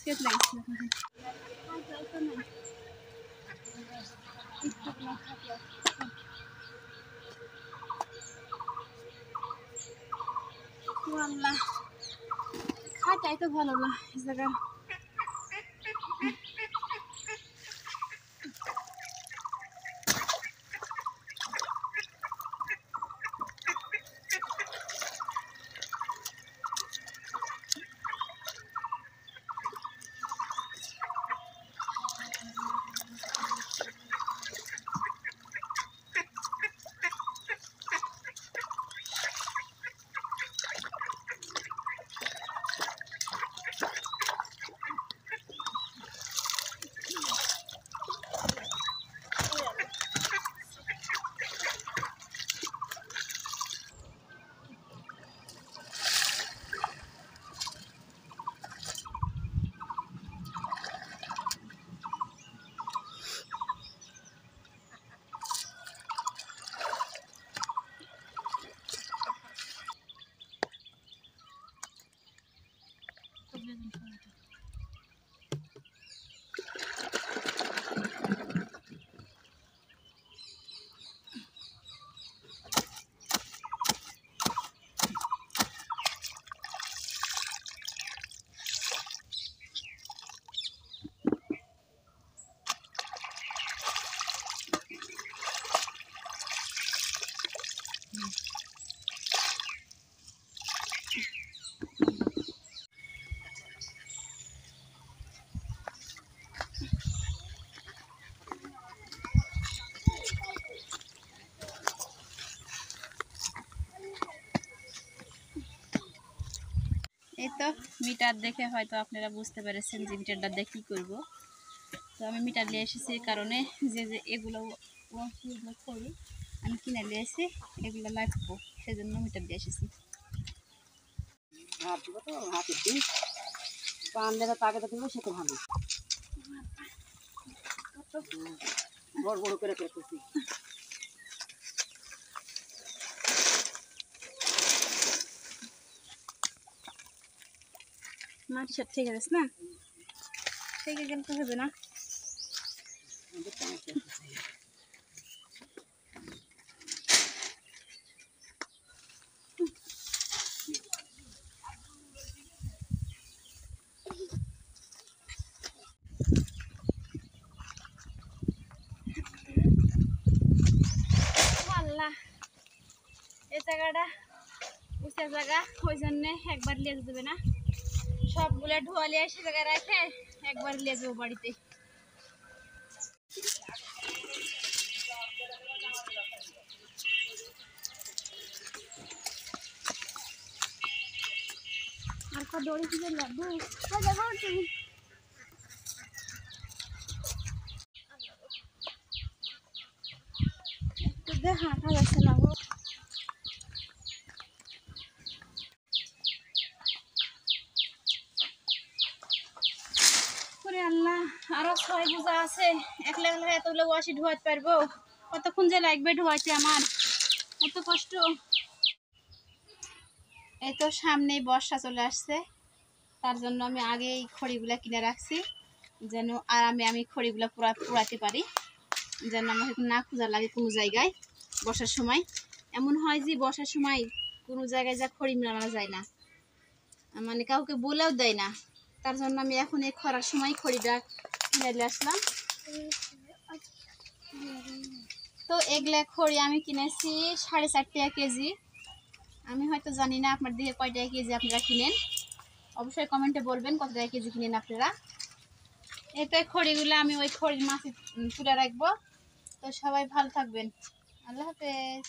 Biscuit লাগিয়েছিল আল্লাহ খাটাই তো ভালো না এই জায়গা এই তো মিটার দেখে হয়তো আপনারা বুঝতে পেরেছেন যে মিটারটা দিয়ে কী করবো। তো আমি মিটার নিয়ে এসেছি এই কারণে যে এগুলো করি আমি কিনে নিয়ে এসে এগুলো লাগবো, সেজন্য মিটার দিয়ে এসেছি। বড় বড় করে করতেছি। মাটি সব ঠিক আছে না, ঠিক গেলে তো হবে না। আল্লাহ এই জায়গাটা উঁচা জায়গা, ওই জন্যে একবার লিয়ে দেবে না, সবগুলো ঢোয়ালে সে জায়গায় রাখে একবার লিয়ে যাবো বাড়িতে। আর দড়ি কি লাগবে হাঁটা যাচ্ছে না গো। আল্লাহ আরো 6 বোঝা আছে, একলা একলা এতগুলো ওয়াশি ধোয়াতে পারবো? কতক্ষণ যে লাগবে ধোয়াতে, আমার এত কষ্ট। এই তো সামনেই বর্ষা চলে আসছে, তার জন্য আমি আগে এই খড়িগুলা কিনে রাখছি যেন আমি খড়িগুলা পোড়াতে পারি, যেন আমার না খোঁজা লাগে কোনো জায়গায়। বর্ষার সময় এমন হয় যে বর্ষার সময় কোনো জায়গায় যা খড়ি মেলানো যায় না, মানে কাউকে বলেও দেয় না। তার জন্য আমি এখন এই খরার সময় খড়িটা কিনে নিয়ে আসলাম। তো এগুলা খড়ি আমি কিনেছি 4.5 টাকা কেজি। আমি হয়তো জানি না আপনার দিকে কয় টাকা কেজি আপনারা কিনেন, অবশ্যই কমেন্টে বলবেন কত টাকা কেজি কিনেন আপনারা। এই তো খড়িগুলো আমি ওই খড়ির মাছে তুলে রাখবো। তো সবাই ভালো থাকবেন, আল্লাহ হাফেজ।